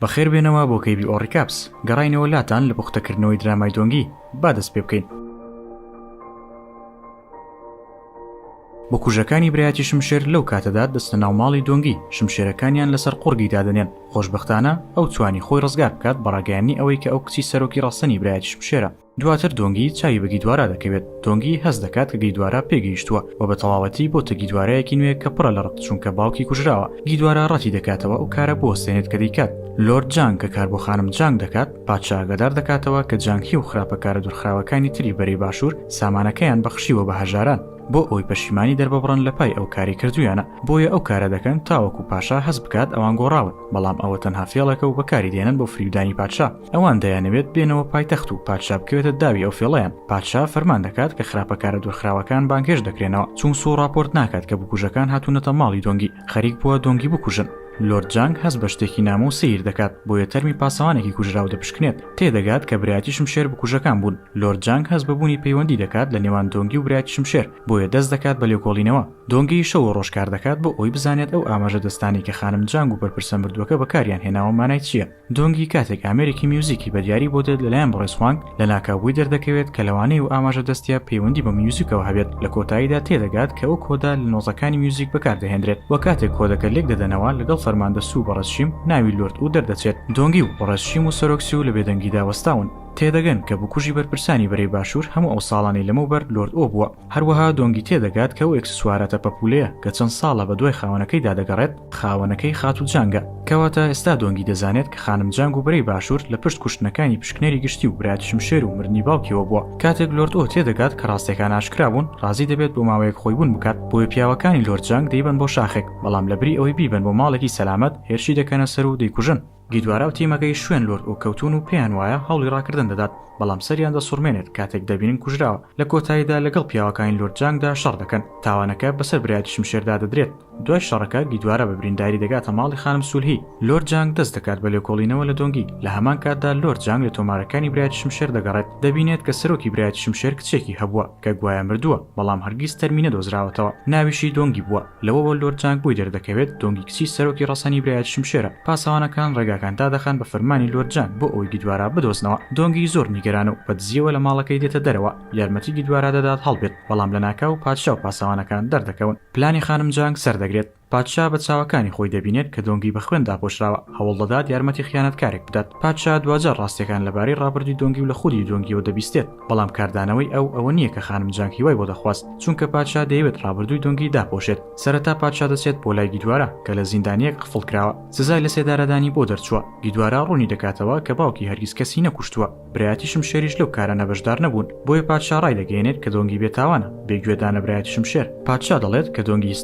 بەخێر بێنەوە بۆ کەیبی ئۆڕیکاپس گەڕاینەوە لاتان لە پوختەکردنەوەی درامای دۆنگی با دەست پێ بکەین. بۆ کوژەکانی برایەتی شمشێر لەو کاتەدا دەستە ناو ماڵی دۆنگی شمشێرەکانیان لەسەر قوڕگی دادەنێن. خۆشبەختانە ئەو توانی خۆی ڕزگار بکات بەڕاگەیانی ئەوەی کە ئەو کچی سەرۆکی ڕاستنی برایەتی شمشێرە. دواتر دۆنگی چاوی بە گیدوارا دەکەوێت. دۆنگی هەست دەکات کە گیدوارا پێگەیشتووە و بە تەواوەتی بۆتە گیدوارەیەکی نوێ کە پڕە لە ڕق چونکە باوکی کوژراوە. گیدوارا ڕەتی دەکاتەوە ئەو کارە بۆ وەستێنێت کە دەیکات. لۆرد جانگ کە کار بۆ خانم جانگ دەکات پادشا ئاگادار دەکاتەوە کە جانگی و خراپەکارە دوورخراوەکانی تری بەرەی باشوور سامانەکەیان بەخشیوە بە هەژاران بۆ ئەوی پەشیمانی دەرببڕن لە پای ئەو کاری کردویانە. بۆیە ئەو کارە دەکەن تاوەکو پاشا هەست بکات ئەوان گۆڕاون، بەڵام ئەوە تەنها فێڵەکە و بەکاری دێنن بۆ فریودانی پادشا. ئەوان دەیانەوێت بێنەوە پایتەخت و پادشا بکەوێتە داوی ئەو فێڵەیان. پادشا فەرمان دەکات کە خراپەکارە دوورخراوەکان بانگهێش دەکرێنەوە چون سوو راپۆرت ناکات کە بکوژەکان هاتوونەتە ماڵی دۆنگی خەریک بووە دۆنگی بکوژن. لۆرد جانگ هەست بە شتێکی نامە و سیر دەکات بۆیە تەرمی پاسەوانێکی کوژراو دەپشکنێت. تێدەگات کە برایەتی شمشێر بکوژەکان بوون. لۆرد جانگ هەست بەبوونی پەیوەندی دەکات لە نێوان دۆنگی و برایەتی شمشێر بۆیە دەست دەکات بە لێکۆڵینەوە. دۆنگی شەو ڕۆژکار دەکات بۆ ئەوی بزانێت ئەو ئاماژە دەستانی کە خانم جانگ و بەرپرسە مردووەکە بەکاریان هێناوە مانای چییە. دۆنگی کاتێک ئامێرێکی میوزیکی بە دیاری بۆ دێت لەلایەن بڕێسوانگ لە ناکاوبووی دەردەکەوێت کە لەوانەی و ئاماژە دەستیا پەیوەندی بە میوزیکەوە هەبێت. لە کۆتاییدا تێدەگات کە ئەو کۆدا لە نۆزەکانی میوزیک بەکاردەهێنرێت و کاتێک کۆدەکە لێک دەدەنەوە لەگەڵ فەرماندەسوو بەڕەشیم ناوی لۆرد و دەردەچێت. دۆنگی و بەڕەشیم و سەرۆکسی و لە بێدەنگیدا وەستاون. تێدەگەن کە بکوژی بەرپرسانی بەرەی باشوور هەموو ئەو ساڵانی لەمەوبەر لۆرد ئۆ بووە. هەروەها دۆنگی تێدەگات کە ئەو ئێکسسوارەتە پەپولەیە کە چەند ساڵە بە دوای خاوەنەکەیدا دەگەڕێت خاوەنەکەی خاتو جانگە. کەواتە ئێستا دۆنگی دەزانێت کە خانم جانگ و بەرەی باشوور لە پشت کوشتنەکانی پشکنێری گشتی و برایەتی شمشێر و مردنی باوکیەوە بووە. کاتێک لۆرد ئۆ تێدەگات کە ڕاستیەکان ئاشکرا بوون ڕازی دەبێت بۆ ماوەیەک خۆی بوون بکات. بۆیە پیاوەکانی لۆرد جانگ دەیبن بۆ شاخێک، بەڵام لەبری ئەوەی بیبن بۆ ماڵێکی سەلامەت هێرشی دەکەنە سەر و دەیکوژن. گیدوارا و تیمەکەی شوێن لۆرد ئۆ کەوتون و پێیان وایە هەوڵی ڕاکردن دەدات، بەڵام سەریان دەسوڕمێنێت کاتێک دەبینن کوژراوە. لە کۆتاییدا لەگەڵ پیاوەکانی لۆرد جانگدا شەڕ دەکەن. تاوانەکە بەسەر برایەتی شمشێردا دەدرێت. دوای شەڕەکە گیدوارە بە برینداری دەگاتە ماڵی خانم سولهی. لۆرد جانگ دەست دەکات بە لێکۆڵینەوە لە دۆنگی. لە هەمان کاتدا لۆرد جانگ لە تۆمارەکانی برایەتی شمشێر دەگەڕێت. دەبینێت کە سەرۆکی برایەتی شمشێر کچێکی هەبووە کە گوایە مردووە، بەڵام هەرگیز تەرمی نەدۆزراوەتەوە. ناویشی دۆنگی بووە. لەوەوە لۆرد جانگ بۆی دەردەکەوێت دۆنگی کچی سەرۆکی ڕەسەنی برایەتی شمشێرە. پاسەوانەکان ڕێگاکان دادەخەن بە فەرمانی لۆرد جانگ بۆ ئەوەی گیدوارا بدۆزنەوە. دۆنگی زۆر نیگەرانە و بەدزیەوە لە ماڵەکەی دێتە دەرەوە. یارمەتی گیدوارا دەدات هەڵبێت، بەڵام لە ناکاو پادشا و پاسەوانەکان دەردەکەون. پلانی خانم جانگ سەردەگرێت. پادشا بە چاوەکانی خۆی دەبینێت کە دۆنگی بە خوێن داپۆشراوە، هەوڵ دەدات یارمەتی خیانەتکارێک بدات. پادشا دوجار ڕاستیەکان لەبارەی ڕابردووی دۆنگی و لە خودی دۆنگیەوە دەبیستێت، بەڵام کاردانەوەی ئەوە نییە کە خانم جانگ هیوای بۆ دەخواست، چونکە پادشا دەیەوێت ڕابردووی دۆنگی داپۆشێت. سەرەتا پادشا دەچێت بۆ لای گیدوارا کە لە زیندانیەک قفڵ کراوە. سزای لە سێدارەدانی بۆ دەرچووە. گیدوارا ڕوونی دەکاتەوە کە باوکی هەرگیز کەسی نەکوشتووە. برایەتی شمشێریش لەو کارە بەشدار نەبوون، بۆیە پادشا ڕای دەگەێنێت کە دۆنگی بێتاوانە بێگوێدانە برایەتی شمشێر. پادشا دەڵێت کە دۆنگی هیچ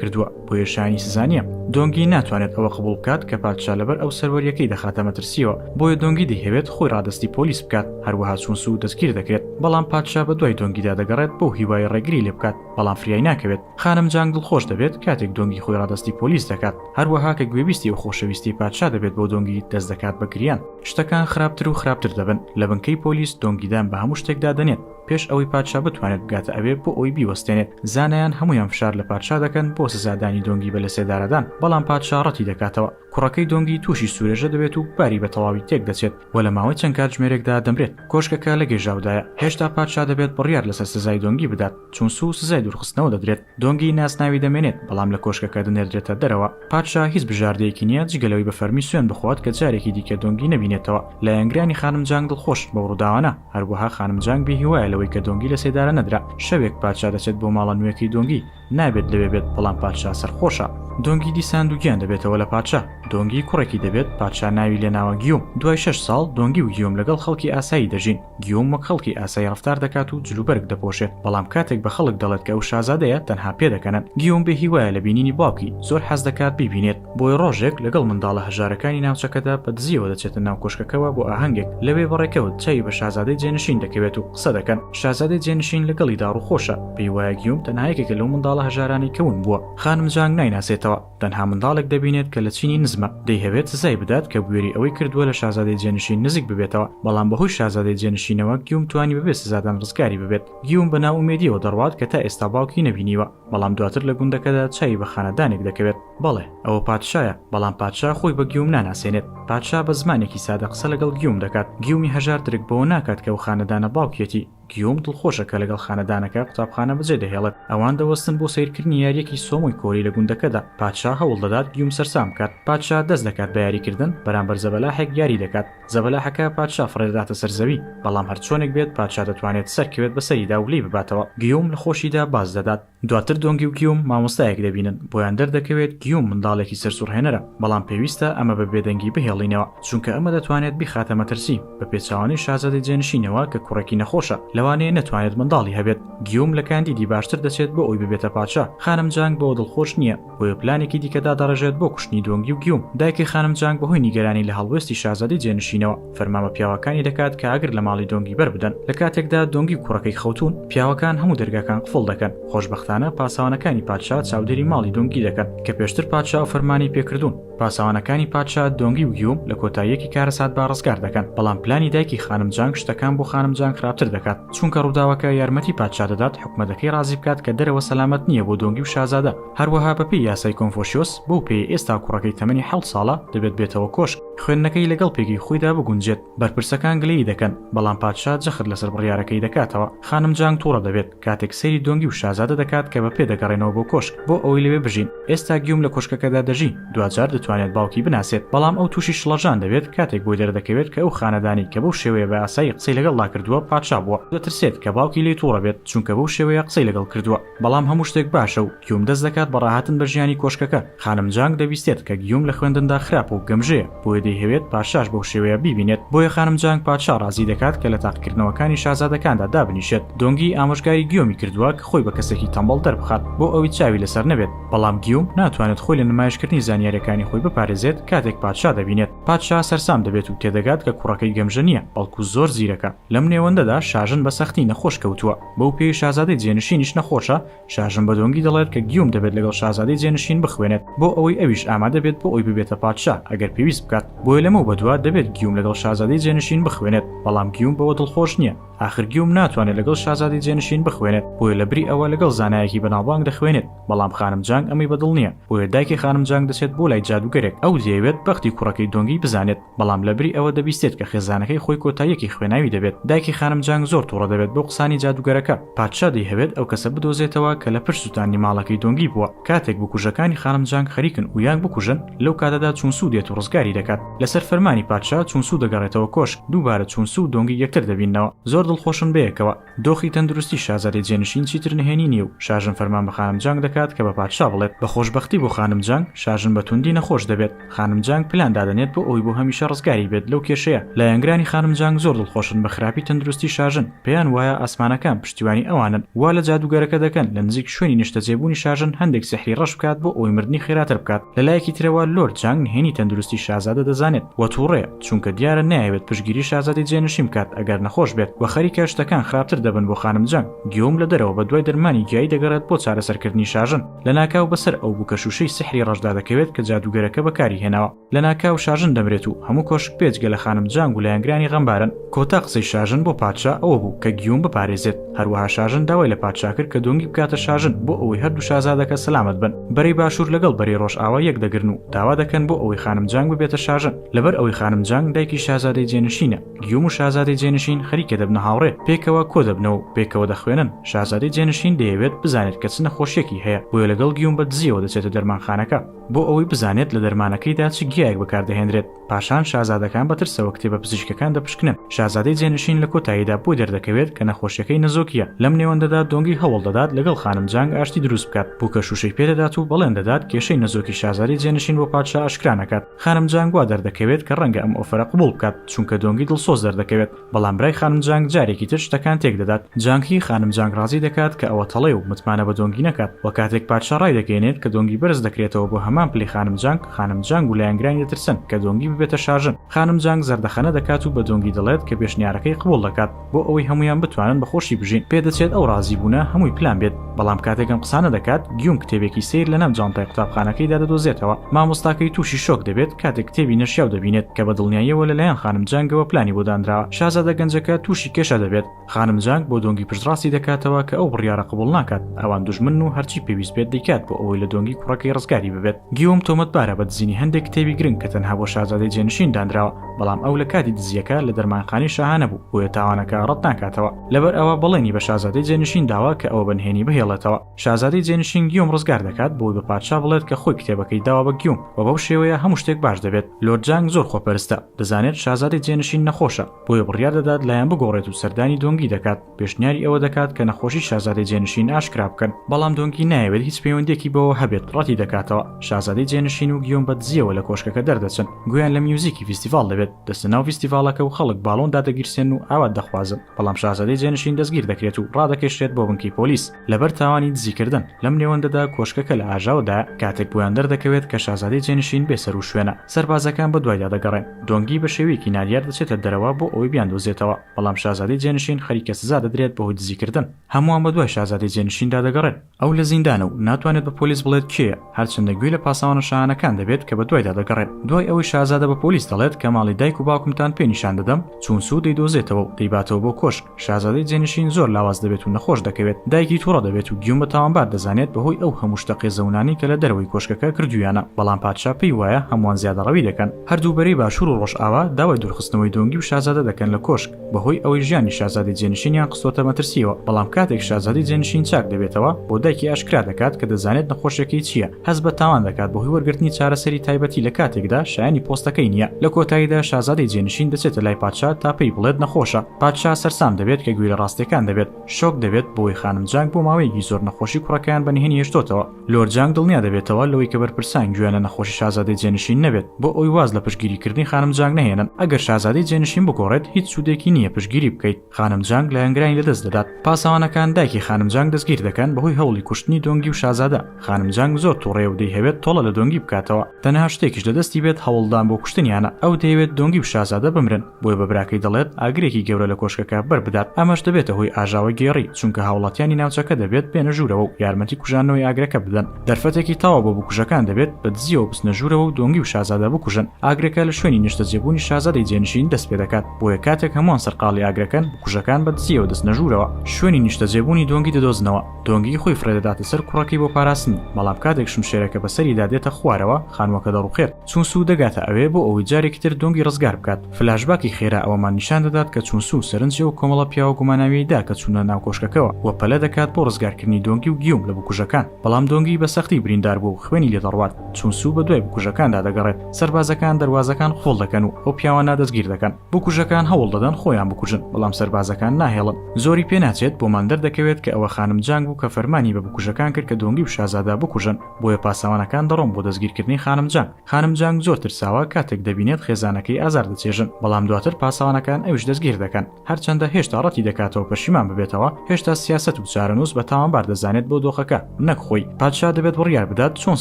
کردووە، بۆیە شایانی سزانیە. دۆنگی ناتوانێت ئەوە قبول بکات کە پادشا لەبەر ئەو سەروەریەکەی دەخاتە مەترسیەوە، بۆیە دۆنگی دەیەوێت خۆی ڕادستی پۆلیس بکات، هەروەها چونسو و دەستگیر دەکرێت. بەڵام پادشا بە دوای دۆنگیدا دەگەڕێت بۆ هیوای ڕێگری لێ بکات، بەڵام فریای ناکەوێت. خانم جانگ دڵخۆش دەبێت کاتێک دۆنگی خۆی ڕادستی پۆلیس دەکات، هەروەها کە گوێبیستی و خۆشەویستی پادشا دەبێت بۆ دۆنگی دەست دەکات بە گریان. شتەکان خراپتر و خراپتر دەبن. لە بنکەی پۆلیس دۆنگیدان بە هەموو شتێکدا دەنێت پێش ئەوەی پادشا بتوانێت بگاتە ئەوێ بۆ ئەوی بیوەستێنێت. زانایان هەمویان فشار لە پادشا دەکەن بۆ سزادانی دۆنگی بە لە سێدارەدان، بەڵام پادشا ڕەتی دەکاتەوە. کوڕەکەی دۆنگی تووشی سوورێژە دەبێت و باری بە تەواوی تێک دەچێت و لە ماوەی چەند کاتژمێرێکدا دەمرێت. کۆشکەکە لە گێژاودایە. هێشتا پادشا دەبێت بڕیار لەسەر سزای دۆنگی بدات، چونسو سزای دوورخستنەوە دەدرێت. دۆنگی ناسناوی دەمێنێت، بەڵام لە کۆشکەکە دەنێردرێتە دەرەوە. پادشا هیچ بژاردەیەکی نییە جگەلەوەی بە فەرمی سوێن بخوات کە جارێکی دیکە دۆنگی نەبینێتەوە. لە یانگرانی خانم جانگ دڵخۆش بە ڕووداوانە، هەروەها خانم جانگ بێهیوایە لەوەی کە دۆنگی لە سێدارە نەدرا. شەوێک پادشا دەچێت بۆ ماڵە نوێیەکەی دۆنگی، نابێت لەوێ بێت، بەڵام پادشا سەرخۆشە. دۆنگی دیسان دووگیان دەبێتەوە لە پادشا. دۆنگی کوڕێکی دەبێت، پادشا ناوی لێناوە گیۆم. دوای 6 ساڵ دۆنگی و گیۆم لەگەڵ خەڵکی ئاسایی دەژین. گیۆم وەک خەڵکی ئاسایی ڕەفتار دەکات و جلوبەرگ دەپۆشێت، بەڵام کاتێک بە خەڵک دەڵێت کە ئەو شازادەیە تەنها پێدەکەنن. گیۆم بێهیوایە لە بینینی باوکی، زۆر حەز دەکات بیبینێت. بۆی ڕۆژێک لەگەڵ منداڵە هەژارەکانی ناوچەکەدا بەدزیەوە دەچێتە ناو کۆشکەکەوە بۆ ئاهەنگێک. لەوێ بەڕێکەوت چای بە شازادەی جێنشین دەکەوێت و قسە دەکەن. شازادەی جێنشین لەگەڵی داڕوخۆشە، پێی وایە گیۆم تەنها یەکێکە لەو منداڵە هەژارانی کەون بووە. خانم جانگ نایناسێتەوە، تەنها منداڵێک دەبینێت کە لە چینی نزمە. دەیهەوێت سزای بدات کە بوێری ئەوەی کردووە لە شازادەی جێنشین نزیک ببێتەوە، بەڵام بەهۆی شازادەی جێنشینەوە گیۆم توانی ببێت سزادان ڕزگاری ببێت. گیۆم بە ناومێدیەوە دەڕوات کە تا ئێستا باوکی نەبینیوە، بەڵام دواتر لە گوندەکەدا چای بە خانەدانێک دەکەوێت. بەڵێ ئەوە پادشایە، بەڵام پادشا خۆی بە گیوم ناناسێنێت. پادشا بە زمانێکی سادە قسە لەگەڵ گیوم دەکات. گیومی هەژار درک بەوە ناکات کە ئەو خانەدانە باوکێتی. گیوم دڵخۆشە کە لەگەڵ خانەدانەکە قوتابخانە بەجێ دەهێڵێت. ئەوان دەوەستن بۆ سیرکردنی یاریەکی سۆمۆی کۆری لە گوندەکەدا. پادشا هەوڵ دەدات گیوم سەرسام بکات. پادشا دەست دەکات بە یاریکردن، بەرامبەر زەبەلاحێک یاری دەکات. زەبەلاحەکە پادشا فڕێداتە سەرزەوی، بەڵام هەرچۆنێک بێت پادشا دەتوانێت سەرکەوێت بەسەریدا و لی بباتەوە. گیوم لە خۆشیدا باز دەدات. دواتر دۆنگی و گیوم مامۆستایەک دەبینن، بۆیان دەردەکەوێت گیوم منداڵێکی سەرسوڕهێنەرە، بەڵام پێویستە ئەمە بە بێدەنگی بهێڵینەوە، چونکە ئەمە دەتوانێت بیخاتە مەترسی بە پێچاوانی شازادەی جێنشینەوە کە کوڕێکی نەخۆشە، لەوانەیە نەتوانێت منداڵی هەبێت. گیوم لە کاندیدی باشتر دەچێت بۆ ئەوی ببێتە پادشا. خانم جانگ بۆ دڵخۆش نییە، بۆیە پلانێکی دیکەدا دەڕێژێت بۆ کوشتنی دۆنگی و گیوم. دایکی خانم جانگ بەهۆی نیگەرانی لە هەڵوێستی شازادەی جێنشینەوە فەرمامە پیاوەکانی دەکات کە ئاگر لە ماڵی دۆنگی بەربدەن. لە کاتێکدا دۆنگی و کوڕەکەی خەوتون، پیاوەکان هەموو دەرگاکان قفڵ دەکەن. خۆشبەختانە پاسەوانەکانی پادشا چاودێری ماڵی دۆنگی دەکەن کە پێشتر پادشا و فەرمانی پێکردوون. پاسەوانەکانی پادشا دۆنگی و گیوم لە کۆتاییەکی کارەسات باڕزگار دەکەن، بەڵام پلانی دایکی خانم جانگ شتەکان بۆ خانم جانگ خراپتر دەکات، چونکە ڕووداوەکە یارمەتی پادشا دەدات حکومەتەکەی ڕازی بکات کە دەرەوە سەلامەت نییە بۆ دۆنگی و شازادە. هەروەها بەپێی یاسای کۆنفۆشیۆس بۆ پێی ئێستا کوڕەکەی تەمەنی 7 ساڵە دەبێت بێتەوە کۆشک. خوێندنەکەی لەگەڵ پێگی خۆیدا بگونجێت. بەرپرسەکان گلەیی دەکەن، بەڵام پادشا جەخت لەسەر بڕیارەکەی دەکاتەوە. خانم جانگ تووڕە دەبێت کاتێک سەیری دۆنگی و شازادە دەکات کە بە پێ دەگەڕێنەوە بۆ کۆشک بۆ ئەوەی لەوێ بژین. ئێستا گیوم لە کۆشکەکەدا دەژی، دوجار دەتوانێت باوکی بناسێت، بەڵام ئەو تووشی شڵەژان دەبێت کاتێک بۆی دەردەکەوێت کە ئەو خانەدانی کە بەو شێوەیە بە ئاسایی قسەی لەگەڵ کردووە پادشا بووە. دەترسێت کە باوکی لێی تووڕە بێت، چونکە بەو شێوەیە قسەی لەگەڵ کردووە. بەڵام هەموو شتێک باشە و گیوم دەست دەکات بە ڕاهاتن بە ژیانی کۆشکەکە. خانم جانگ دەبیستێت کە گیوم لە خوێندندا خراپ و گەمژەیە، بۆیە دەیهەوێت پادشاش بەو شێوەیە بیبینێت. بۆیە خانم جانگ پادشا ڕازی دەکات کە لە تاقیکردنەوەکانی شازادەکاندا دابنیشێت. دۆنگی ئامۆژگاری گیومی کردووە کە خۆی بە کەسێکی تەمبەڵ دەربخات بۆ ئەوەی چاوی لەسەر نەبێت، بەڵام گیوم ناتوانێت خۆی لە نمایشکردنی زانیاریەکانی خۆی بپارێزێت کاتێک پادشا دەبینێت. پادشا سەرسام دەبێت و تێدەگات کە کوڕەکەی گەمژە نییە، بەڵکو زۆر زیرەکە. لەم نێوەندەدا شاژن بە سەختی نەخۆش کەوتووە. بەو پێی شازادەی جێنشینیش نەخۆشە. شاژن بە دۆنگی دەڵێت کە گیوم دەبێت لەگەڵ شازادەی جێنشین بخوێنێت بۆ ئەوەی ئەویش ئامادە بێت بۆ ئەوی ببێتە پادشا ئەگەر پێویست بکات. بۆیە لەمە بەدووە دەبێت گیوم لەگەڵ شازادەی جێنشین بخوێنێت، بەڵام گیوم بەوە دڵخۆش نییە. آخر گیوم ناتوانێت لەگەڵ شازادەی جێنشین بخوێنێت، بۆیە لەبری ئەوە لەگەڵ زانایەکی بەناوبانگ دەخوێنێت، بەڵام خانم جانگ ئەمەی بەدڵ نییە. بۆیە دایکی خانم جانگ دەچێت بۆ لای جادوگەرێک. ئەو دەیەوێت بەختی کوڕەکەی دۆنگی بزانێت، بەڵام لەبری ئەوە دەبیستێت کە خێزانەکەی خۆی کۆتاییەکی خوێناوی دەبێت. دایکی خانم جانگ زۆر تووڕە دەبێت بۆ قسانی جادوگەرەکە. پادشا دەیهەوێت ئەو کەسە بدۆزێتەوە کە لە پشت سوتانی ماڵەکەی دۆنگی بووە. کاتێک بکوژەکانی خانم جانگ خەریکن و یان بکوژن، لەو کاتەدا چونسو دێت و ڕزگاری دەکات. لەسەر فەرمانی پادشا چونسو دەگەڕێتەوە کۆشک. دووبارە چونسو و دۆنگی یەکتر دەبینەوە. زۆر دڵخۆشن بەیەکەوە. دۆخی تەندروستی شازادەی جێنشین چیتر نهێنی نییە و شاژن فەرمان بە خانم جانگ دەکات کە بە پادشا بڵێت. بە خۆشبەختی بۆ خانم جانگ شاژن بە توندی نەخۆش دەبێت. خانم جانگ پلان دادەنێت بۆ ئەوی بۆ هەمیشە ڕزگاری بێت لەو کێشەیە. لایەنگرانی خانم جانگ زۆر دڵخۆشن بە خراپی تەندروستی شاژن. پێیان وایە ئاسمانەکان پشتیوانی ئەوانن. وا لە جادوگەرەکە دەکەن لە نزیک شوێنی نیشتەجێبوونی شاژن هەندێک سحری ڕەش بکات بۆ ئەوی مردنی خێراتر بکات. لەلایەکی ترەوە لۆرد جانگ نهێنی تەندروستی شازادە دەزانێت وە تووڕێ، چونکە دیارە نایەوێت پشتگیری شازادەی جێنشین بکات ئەگەر نەخۆش بێت. وە خەریکە شتەکان خراپتر دەبن بۆ خانم جانگ. گیوم لە دەرەوە بە دوای دەرمانی گیایی دەگەڕێت بۆ چارەسەرکردنی شاژن. لە ناکاو بەسەر ئەو بووکەشوشەی سحری ڕەشدا دەکەوێت کە جادوگەرەکە بەکاری هێناوە. لە ناکاو شاژن دەمرێت و هەموو کۆشک پێچگە لە خانم جانگ و لایەنگرانی غەمبارن. کۆتا قسەی شاژن بۆ پادشا ئەوە بوو کە گیوم بپارێزێت. هەروەها شاژن داوای لە پادشا کرد کە دۆنگی بکاتە شاژن بۆ ئەوەی هەردوو شازادەکە سەلامەت بن. بەرەی باشوور لەگەڵ بەرەی ڕۆژئاوا یەک دەگرن و داوا دەکەن بۆ ئەوەی خانم جانگ ببێتە شاژن. لەبەر ئەوەی خانم جانگ دایکی شازادەی جێنشینە، گیوم و شازادەی جێنشین خەریکە دەبنە هاوڕێ، پێکەوە کۆ دەبنەوە، پێکەوە دەخوێنن. شازادەی جێنشین دەیەوێت بزانێت کە چ نەخۆشیەکی هەیە، بۆیە لەگەڵ گیوم بە دزیەوە دەچێتە دەرمانخانەکە بۆ ئەوەی بزانێت لە دەرمانەکەیدا چ گیایەک بەکاردەهێنرێت. پاشان شازادەکان بەترسەوە کتێبە پزیشکەکان دەپشکنن. شازادەی جێنشین لە کۆتاییدا بۆی دەردەکەوێت کە نەخۆشیەکەی نزۆکیە. لەم نێوەندەدا دۆنگی هەوڵ دەدات لەگەڵ خانم جانگ ئاشتی دروست بکات. بووکەشوشەی پێدەدات و بەڵێن دەدات کێشەی نزۆکی شازادەی جێنشین بۆ پادشا ئاشکرا نەکات. خانم جانگ وا دەردەکەوێت کە ڕەنگە ئەم ئۆفەرە قبوڵ بکات، چونکە دۆنگی دڵسۆز دەردەکەوێت. بەڵام برای خانم جانگ جارێکی تر شتەکان تێک دەدات. جانگی خانم جانگ ڕازی دەکات کە ئەوە تەڵێ و متمانە بە دۆنگی نەکات. وە کاتێک پادشا ڕای دەکەێنێت کە دۆنگی بەرز دەکرێتەوە بۆ هەمان پلی خانم جانگ جانگ خانم جانگ و لایەنگرانی دەترسن کە دۆنگی ببێتە شاژن. خانم جانگ زەردەخەنە دەکات و بە دۆنگی دەڵێت کە پێشنیارەکەی قبول دەکات بۆ ئەوەی هەمویان بتوانن بەخۆشی بژین. پێدەچێت ئەو ڕازی بوونە هەمووی پلان بێت. بەڵام کاتێکم قسانە دەکات گیوم کتێبێکی سیر لە ناو جانتای قوتابخانەکەیدا دەدۆزێتەوە. مامۆستاکەی تووشی شۆک دەبێت کاتێک کتێبی نەشیاو دەبینێت کە بە دڵنیاییەوە لەلایەن خانم جانگەوە پلانی بۆ دانراوە. شازادە گەنجەکە تووشی کێشە دەبێت. خانم جانگ بۆ دۆنگی پشتڕاستی دەکاتەوە کە ئەو بڕیارە قبول ناکات. ئەوان دوژمن و هەرچی پێویست بێت دەیکات بۆ ئەوەی لە دۆنگی کوڕەکەی ڕزگاری ببێت. گیوم تۆمەتبارە بە دزینی هەندێک کتێبی گرنگ کە تەنها بۆ شازادەی جێنشین دانراوە، بەڵام ئەو لە کاتی دزیەکە لە دەرمانخانەی شاهانە بوو بۆیە تاوانەکە ڕەت ناکاتەوە. لەبەر ئەوە بەڵێنی بە شازادەی جێنشین داوا کە ئەوە بەنهێنی بهێڵێتەوە. شازادەی جێنشین گیوم ڕزگار دەکات بۆی بە پادشا بڵێت کە خۆی کتێبەکەی داوا بە گیوم و بەو شێوەیە هەموو شتێک باش دەبێت. لۆرد جانگ زۆر خۆپەرستە، دەزانێت شازادەی جێنشین نەخۆشە بۆیە بڕیار دەدات لایەن بگۆڕێت و سەردانی دۆنگی دەکات. پێشنیاری ئەوە دەکات کە نەخۆشی شازادەی جێنشین ئاشکرا بکەن، بەڵام دۆنگی نایەوێت هیچ پەیوەندێکی بەوە هەبێت ڕەتی دەکاتەوە. شازادەی جێنشین و گیوم بە دزیەوە لە کۆشکەکە دەردەچن، گویان لە میوزیکی فیستیڤال دەبێت. دەستە ناو فیستیڤالەکە و خەڵک باڵۆن دادەگیرسێن و ئاوات دەخوازن، بەڵام شازادەی جێنشین دەستگیر دەکرێت و ڕادەکێشرێت بۆ بنکەی پۆلیس لەبەر تاوانی دزیکردن. لەم نێوەندەدا کۆشکەکە لە ئاژاودا کاتێک بۆیان دەردەکەوێت کە شازادەی جێنشین بێسەر و شوێنە. سەربازەکان بە دوایدا دەگەڕێن. دۆنگی بە شێوەیەکی نادیار دەچێتە دەرەوە بۆ ئەوەی بیاندۆزێتەوە، بەڵام شازادەی جێنشین خەریکە سزا دەدرێت بەهۆی دزیکردن. هەمووان بە دوای شازادەی جێنشیندا دەگەڕێن. ئەو لە زیندانە و ناتوانێت بە پۆلیس بڵێت کێیە، هەرچەندە گوێی لە پاسەوانە شاهانەکان دەبێت کە بە دوایدا دەگەڕێن. دوای ئەوەی شازادە بە پۆلیس دەڵێت کە ماڵی دایک و باوکمتان پێ نیشان دەدەم، چونسو دەیدۆزێتەوە و دەیباتەوە بۆ کۆشک. شازادەی جێنشین زۆر لاواز دەبێت و نەخۆش دەکەوێت. دایکی تووڕە دەبێت و گیوم بە تاوانبار دەزانێت بەهۆی ئەو هەموو شتە قێزەونانی کە لە دەرەوەی کۆشکەکە کردویانە، بەڵام پادشا پێی وایە هەمووان زیادەڕەوی دەکەن. هەردوو بەرەی باشوور و ڕۆژئاوا داوای دوورخستنەوەی دۆنگی و شازادە دەکەن لە کۆشک بەهۆی ئەوەی ژیانی شازادەی جێنشینیان قستۆتە مەترسیەوە. بەڵام کاتێک شازادەی جێنشین چاک دەبێتەوە بۆ دایکی ئاشکرا دەکات کە دەزانێت نەخۆشیەکەی چییە. هەست بە تاوان دەکات بەهۆی وەرگرتنی چارەسەری تایبەتی لە کاتێکدا شایانی پۆستەکەی نییە. لە کۆتاییدا شازادەی جێنشین دەچێتە لای پادشا تا پێی بڵێت نەخۆشە. پادشا سەرسام دەبێت کە گوێ لە ڕاستیەکان دەبێت. شۆک دەبێت بۆی خانم جانگ بۆ ماوەیەکی زۆر نەخۆشی کوڕەکەیان بەنهێنی هێشتۆتەوە. لۆرد جانگ دڵنیا دەبێتەوە لەوەی کە بەرپرسان گوێنە نەخۆشی شازادەی جێنشین نەبێت بۆ ئەوی واز لە پشتگیریکردنی خانم جانگ نەهێنن. ئەگەر شازادەی جێنشین بگۆڕێت هیچ سوودێکی نییە پشتگیری بکەیت. خانم جانگ لایەنگرانی لەدەست دەدات. پاسەوانەکان دایکی خانم جانگ دەستگیر دەکەن بەهۆی هەوڵی کوشتنی دۆنگی و شازادە. خانم جانگ زۆر تووڕێ و دەیهەوێت تۆڵە لە دۆنگی بکاتەوە. تەنها شتێکیش لەدەستی بێت هەوڵدان بۆ کوشتنیانە. ئەو دەیەوێت دۆنگی و شازادە بمرن بۆی بە براکەی دەڵێت ئاگرێکی گەورە لە کۆشکەکە بەربدات. ئەمەش دەبێتە هۆی ئاژاوە گێڕی، چونکە هاوڵاتیانی ناوچەکە دەبێت بێنە ژوورەوە و یارمەتی کوژانەوەی ئاگرەکە بدەن. دەرفەتێکی تاوا بۆ بکوژەکان دەبێت بە دزیەوە بچنە ژوورەوە و دۆنگی و شازادە بکوژن. ئاگرەکە لە شوێنی نیشتە جێبوونی شازادەی جێنشین دەست پێ دەکات، بۆیە کاتێک هەمووان سەرقاڵی ئاگرەکەن بکوژەکان بە دزیەوە دەستنە ژوورەوە. شوێنی نیشتە جێبوونی دۆنگی دەدۆزنەوە. دۆنگی خۆی فرێدەداتە سەر کوڕەکەی بۆ پاراستنی، بەڵام کاتێک شمشێرەکە بەسەریدا دێتە خوارەوە خانووەکە دەڕوخێت. چونسو دەگاتە ئەوێ بۆ ئەوەی جارێکی تر دۆنگی ڕزگار بکات. فلاشباکی خێرا ئەوەمان نیشان دەدات کە چونسو سەرنجی و کۆمەڵە پیاوە گوماناوییدا کە چوونە ناو کۆشکەکەەوە و پەلە دەکات بۆ ڕزگارکردنی دۆنگی و گیوم لە بکوژەکان، بەڵام دۆنگی بە سەختی بریندار بوو و خوێنی لێ دەڕوات. چونسو بە دوای بکوژەکاندا دەگەڕێت. سەربازەکان دەواازەکان خۆڵ دەکەن و ئەو پیاوانە دەستگیر دەکەن. بکوژەکان هەوڵ دەدەن خۆیان بکوژن، بەڵام سەربازەکان ناهێڵن. زۆری پێناچێت بۆمان دەردەکەوێت کە ئەوە خانم جانگ بوو کە فەرمانی بە بکوژەکان کرد کە دۆنگی و شازادە بکوژن، بۆیە پاسەوانەکان دەڕۆن بۆ دەستگیرکردنی خانم جانگ. خانم جانگ زۆر ترساوە کاتێک دەبینێت خێزانەکەی ئازار دەچێژن، بەڵام دواتر پاسەوانەکان ئەوش دەستگیر دەکەن. هەرچەندە هێشتا ڕەتی دەکاتەوە پەشیمان ببێتەوە، هێشتا سیاسەت و چارەنووس بە تاوانبار دەزانێت بۆ دۆخەکە نەک خۆی. پادشا دەبێت بڕیار بدات چۆن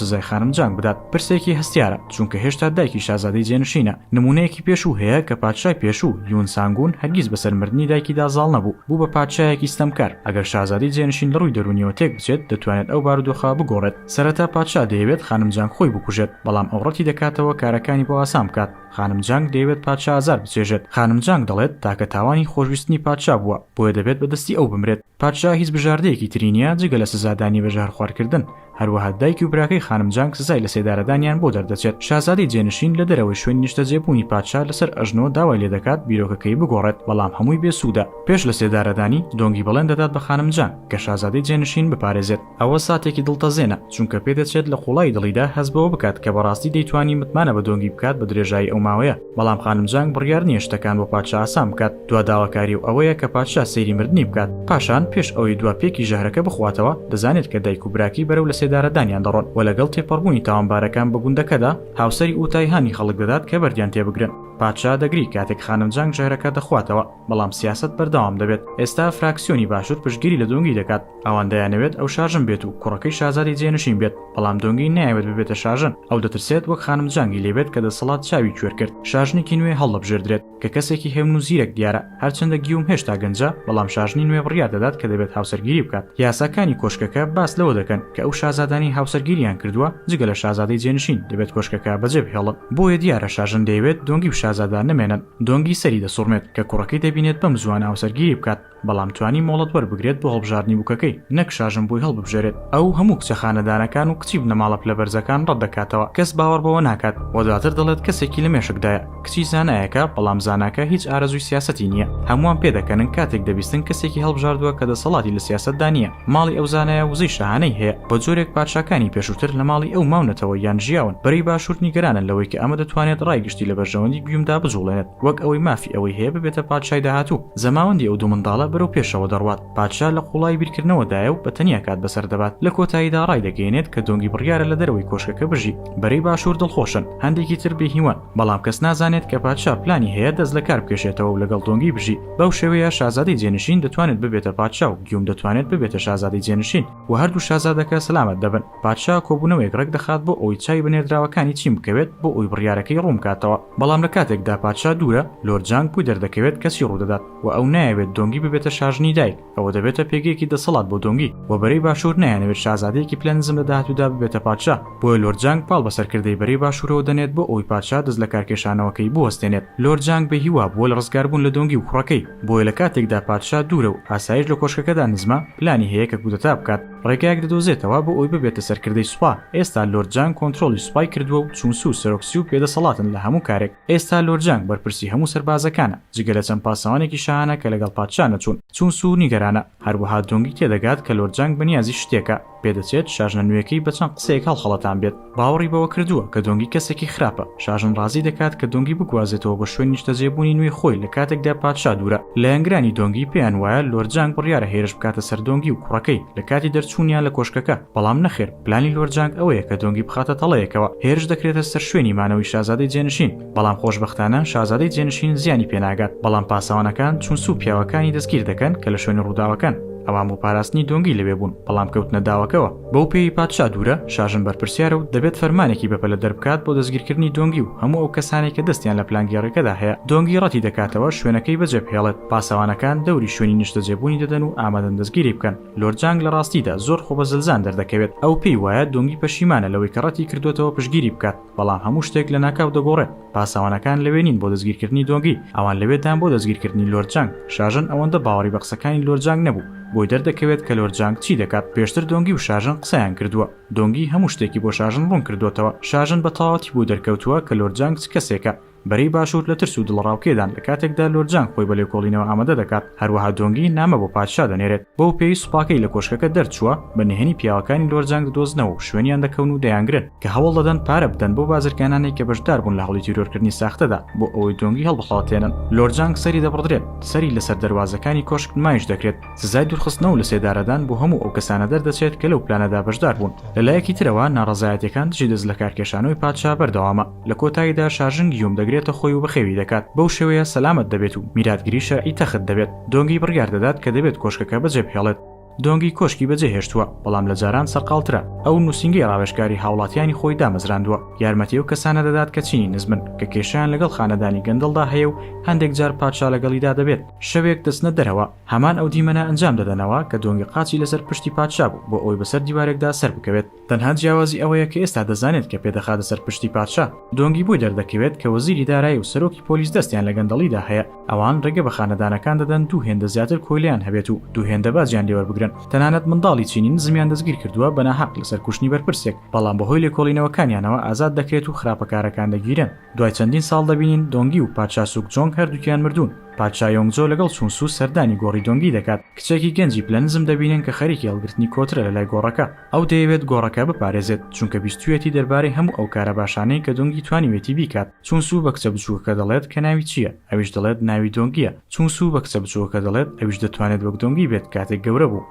سزای خانم جانگ بدات. پرسێکی هەستیارە، چونکە هێشتا دایکی شازادەی جێنشینە. نمونەیەکی پێشوو هەیە کە پادشای پێشوو یون سانگون هەرگیز بەسەر مردنی دایکیدا زاڵ نەبوو، بوو بە پادشایەکی ستەمکار. ئەگەر شازادەی جێنشین لە ڕووی دەرونیەوە تێک بچێت دەتوانێت ئەو بارودۆخە بگۆڕێت. سەرەتا پادشا دەیەوێت خانم جانگ خۆی بکوژێت، بەڵام ئەو ڕەتی دەکاتەوە کارەکانی بۆ ئاسان بکات. خانم جانگ دەیەوێت پادشا ئازار بچێژێت. خانم جانگ دەڵێت تاکە تاوانی خۆشویستنی پادشا بووە، بۆیە دەبێت بەدەستی ئەو بمرێت. پادشا هیچ بژاردەیەکی تری نییە جگە لە سزادانی بەژار خواردکردن. هەروەها دایکی و براکەی خانم جانگ سزای لە سێدارەدانیان بۆ دەردەچێت. شازادەی جێنشین لە دەرەوەی شوێنی نیشتە جێبوونی پادشا لەسەر ئەژنۆ داوای لێ دەکات بیرۆکەکەی بگۆڕێت، بەڵام هەمووی بێسوودە. پێش لە سێدارەدانی دۆنگی بەڵێن دەدات بە خانم جانگ کە شازادەی جێنشین بپارێزێت. ئەوە ساتێکی دڵتەزێنە، چونکە پێدەچێت لە قوڵای دڵیدا هەست بەوە بکات کە بەڕاستی دەیتوانی متمانە بە دۆنگی بکات بە درێژایی ئەو ماوەیە، بەڵام خانم جانگ بڕیار نییە شتەکان بۆ پادشا ئاسان بکات. دوا داواکاری و ئەوەیە کە پادشا سەیری مردنی بکات. پاشان پێش ئەوەی دواپێکی ژەهرەکە بخواتەوە دەزانێت کە دایک و براکی بەرەو لە سێدارەدانیان دەڕۆن و لەگەڵ تێپەڕبوونی تاوانبارەکان بە گوندەکەدا هاوسەری ئوتای هانی خەڵک دەدات کە بەردیان تێبگرن. پادشا دەگری کاتێک خانم جانگ ژەهرەکە دەخواتەوە، بەڵام سیاست بەردەوام دەبێت. ئێستا فراکسیۆنی باشوور پشتگیری لە دۆنگی دەکات. ئەوان دەیانەوێت ئەو شارژن بێت و کوڕەکەی شازادەی جێنشین بێت بەڵام دۆنگی نایەوێت ببێتە شاژن ئەو دەترسێت وەک خانم جانگی لێبێت کە دەسەڵات چاوی کوێر کرد شاژنێکی نوێ هەڵدەبژێردرێت کە کەسێکی هێمن و زیرەک دیارە هەرچەندە گیوم هێشتا گەنجە بەڵام شاژنی نوێ بڕیار دەدات کە دەبێت هاوسەرگیری بکات یاساکانی کۆشکەکە باس لەوە دەکەن کە ئەو شازادانی هاوسەرگیریان کردووە جگە لە شازادەی جێنشین دەبێت کۆشکەکە بەجێ بهێڵن بۆیە دیارە شاژن دەیەوێت دۆنگی و شازادا نمێنن دۆنگی سەری دەسوڕمێت کە کوڕەکەی دەبینێت بەم زوانە هاوسەرگیری بکات بەڵام توانی مۆڵەت وەربگرێت بۆ هەڵبژاردننی بووکەکەی نەک شاژن بۆی هەڵببژێرێت ئەو هەموو کچە خانەدانەکان و کچی بنەماڵە پلەبەرزەکان ڕەت دەکاتەوە کەس باوەڕ بەوە ناکات و دواتر دەڵێت کەسێکی لە مێشکدایە کچی زانایەکە بەڵام زاناکە هیچ ئارەزووی سیاسەتی نییە هەمووان پێدەکەنن کاتێک دەبیستن کەسێکی هەڵبژاردووە کە دەسەڵاتی لە سیاسەتدا نییە ماڵی ئەو زانایە وزەی شاهانەی هەیە بە جۆرێک پادشاکانی پێشووتر لە ماڵی ئەو ماونەتەوە یان ژیاون بەرەی باشوور نیگەرانن لەوەی کە ئەمە دەتوانێت ڕایگشتی لە بەرژەوەندی گوێمدا بجوڵێنێت وەک ئەوەی مافی ئەوەی هەیە ببێتە پادشای داهاتوو زەماوەندی ئەو دوو منداڵە بەرەو پێشەوە دەڕوات پادشا لە قوڵای بیرکردنەوەدایە و بەتەنیا کات بەسەر دەبات لە کۆتاییدا ڕای دەگەێنێت کە دۆنگی بڕیارە لە دەرەوەی کۆشکەکە بژی بەرەی باشوور دڵخۆشن هەندێکی تر بێهیوان بەڵام کەس نازانێت کە پادشا پلانی هەیە دەست لە کار بکێشێتەوە و لەگەڵ دۆنگی بژی بەو شێوەیە شازادەی جێنشین دەتوانێت ببێتە پادشا و گیوم دەتوانێت ببێتە شازادەی جێنشین و هەردوو شازادەکە سەلامەت دەبن پادشا کۆبوونەوەیەک ڕێک دەخات بۆ ئەوی چای بنێردراوەکانی چیم بکەوێت بۆ ئەوی بڕیارەکەی ڕوون کاتەوە بەڵام لە کاتێکدا پادشا دوورە لۆرد جانگ پوی دەردەکەوێت کەسی ڕوودەدات و ئەو نایەوێت دۆنگی ببێتە شاژنی دایک ئەوە دەبێتە پێگەیەکی دەسەڵات بۆ دۆنگی و بەرەی باشوور نایانەوێت شازادەیەکی پلەنزم لە داهاتوودا ببێتە پادشا بۆیە لۆرد جانگ پاڵ بەسەرکردەی بەرەی باشوورەوە دەنێت بۆ ئەوی پادشا دەست لە کارکێشانەوەکەی بوەستێنێت لۆرد جانگ بەهیوا بووە لە ڕزگاربوون لە دۆنگی و کوڕەکەی بۆیە لە کاتێکدا پادشا دوورە و ئاسایش لە کۆشکەکەدا نزمە پلانی هەیە کە کودەتا بکات ڕێگایەک دەدۆزێتەوە بۆ ئەوی ببێتە سەرکردەی سوپا ئێستا لۆرد جانگ کۆنتڕۆلی سوپای کردووە و چونسو سەرۆکسی و پێدەسەڵاتن لە هەموو کارێک ئێستا لۆرد جانگ بەرپرسی هەموو سەربازەکانە جگە لە چەند پاسەوانێکی شاهانە کە لەگەڵ پادشا نەچوون چونسو نیگەرانە هەروەها دۆنگی تێدەگات کە لۆرد جانگ بەنیازی شتێکە پێدەچێت شاژنە نوێیەکەی بە چەند قسەیەک هەڵخەڵەتان بێت باوەڕی بەوە کردووە کە دۆنگی کەسێکی خراپە شاژن ڕازی دەکات کە دۆنگی بگوازێتەوە بە شوێنی نیشتەجێبوونی نوێی خۆی لە کاتێکدا پادشا دوورە لە ئەنگرانی دۆنگی پێیان وایە لۆرد جانگ بڕیارە هێرش بکاتە سەر دۆنگی و کوڕەکەی لە کاتی دەرچوونیان لە کۆشکەکە بەڵام نەخێر پلانی لۆرد جانگ ئەوەیە کە دۆنگی بخاتە تەڵەیەکەوە هێرش دەکرێتە سەر شوێنی مانەوەی شازادەی جێنشین بەڵام خۆشبەختانە شازادەی جێنشین زیانی پێناگات بەڵام پاسەوانەکان چونسو پیاوەکانی دەستگیر دەکەن کە لە شوێنی ڕووداوەکان ئەوان بۆ پاراستنی دۆنگی لەوێ بوون بەڵام کەوتنە داوەکەوە بەو پێی پادشا دوورە شاژن بەرپرسیارە و دەبێت فەرمانێکی بەپەلە دەربکات بۆ دەستگیرکردنی دۆنگی و هەموو ئەو کەسانی کە دەستیان لە پلانگێڕیەکەدا هەیە دۆنگی ڕەتی دەکاتەوە شوێنەکەی بەجێبهێڵێت پاسەوانەکان دەوری شوێنی نیشتەجێبوونی دەدەن و ئامادەن دەستگیری بکەن لۆرد جانگ لە ڕاستیدا زۆر خۆبەزلزان دەردەکەوێت ئەو پێی وایە دۆنگی پەشیمانە لەوەی کە ڕەتی کردوێتەوە پشگیری بکات بەڵام هەموو شتێک لە ناکاو دەگۆڕێت پاسەوانەکان لەوێ نین بۆ دەستگیرکردنی دۆنگی ئەوان لەوێدان بۆ دەستگیرکردنی لۆرد جانگ شاژن ئەوەندە باوەڕی بە قسەکانی لۆرد جانگ نەبوو بۆی دەردەکەوێت کە لۆرد جانگ چی دەکات پێشتر دۆنگی و شاژن قسەیان کردووە دۆنگی هەموو شتێکی بۆ شاژن ڕوون کردوێتەوە شاژن بە تەواوەتی بۆ دەرکەوتووە کە لۆرد جانگ کەسێکە بەرەی باشوور لە ترس و دڵڕاوکێدان لە کاتێکدا لۆرد جانگ خۆی بە لێکۆڵینەوە ئامادە دەکات هەروەها دۆنگی نامە بۆ پادشا دەنێرێت بەو پێی سوپاکەی لە کۆشکەکە دەرچووە بە نهێنی پیاوەکانی لۆرد جانگ دۆزنەوە و شوێنیان دەکەون و دەیانگرن کە هەوڵ دەدەن پارە بدەن بۆ بازرگانانێک کە بەشدار بوون لە هەڵی تیرۆرکردنی ساختەدا بۆ ئەوەی دۆنگی هەڵبخەڵەتێنن لۆرد جانگ سەری دەبڕدرێت سەری لەسەر دەواازەکانی کۆشک نمایش دەکرێت سزای دوورخستنەوە لە سێدارەدان بۆ هەموو ئەو کەسانە دەردەچێت کە لەو پلانەدا بەشدار بوون لەلایەکی ترەوە ناڕەزایەتەکان دژی دەست لە کارکێشانەوەی پادشا بەردەوامە لە کۆتاییدا شاژن گیوم دەگرێتە خۆی و بەخێوی دەکات بەو شێوەیە سەلامەت دەبێت و میراتگیری شەرعی تەخت دەبێت دۆنگی بڕیار دەدات کە دەبێت کۆشکەکە بەجێبهێڵێت دۆنگی کۆشکی بەجێ هێشتووە بەڵام لە جاران سەرقاڵترە ئەو نووسنگی ڕاوێژکاری هاوڵاتیانی خۆی دامەزراندووە یارمەتی و کەسانە دەدات کە چینی نزمن کە کێشیان لەگەڵ خانەدانی گەندەڵدا هەیە و هەندێک جار پادشا لەگەڵیدا دەبێت شەوێک دەستنە دەرەوە هەمان ئەو دیمەنە ئەنجام دەدەنەوە کە دۆنگی قاچی لەسەر پشتی پادشا بوو بۆ ئەوی بەسەر دیوارێکدا سەر بکەوێت تەنها جیاوازی ئەوەیە کە ئێستا دەزانێت کە پێدەخاتە سەر پشتی پادشا دۆنگی بۆی دەردەکەوێت کە وەزیری دارایی و سەرۆکی پۆلیس دەستیان لە گەندەڵیدا هەیە ئەوان ڕێگە بە خانەدانەکان دەدەن دوو هێندە زیاتر کۆلیان هەبێت و دوو هێندە بازیان لێوەربگرن تەنانەت منداڵی چینی نزمیان دەستگیر کردووە بە ناحەق لەسەر کوشتنی بەرپرسێک بەڵام بەهۆی لێکۆڵینەوەکانیانەوە ئازاد دەکرێت و خراپەکارەکان دەگیرن دوای چەندین ساڵ دەبینین دۆنگی و پادشا سوکجۆنگ هەردووکیان مردوون پادشا یۆنگجۆ لەگەڵ چونسو سەردانی گۆڕی دۆنگی دەکات کچێکی گەنجی پلەنزم دەبینن کە خەریکی هەڵگرتنی کۆترە لە لای گۆڕەکە ئەو دەیەوێت گۆڕەکە بپارێزێت چونکە بیستویەتی دەربارەی هەموو ئەو کارە باشانەی کە دۆنگی توانیوێتی بیکات چونسو بە کچە بچووکەکە دەڵێت کە ناوی چییە ئەویش دەڵێت ناوی دۆنگیە چونسو بە کچە بچووکەکە دەڵێت ئەویش دەتوانێت وەک دۆنگی بێت کاتێک گەورە بوو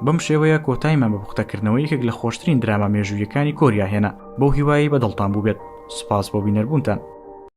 بەم شێوەیە کۆتاییمان بە پوختەکردنەوەی یەکێک لە خۆشترین دراما مێژوویەکانی کۆریا هێنا بەو هیوایی بەدڵتان بوو بێت سوپاس بۆ بینەربوونتان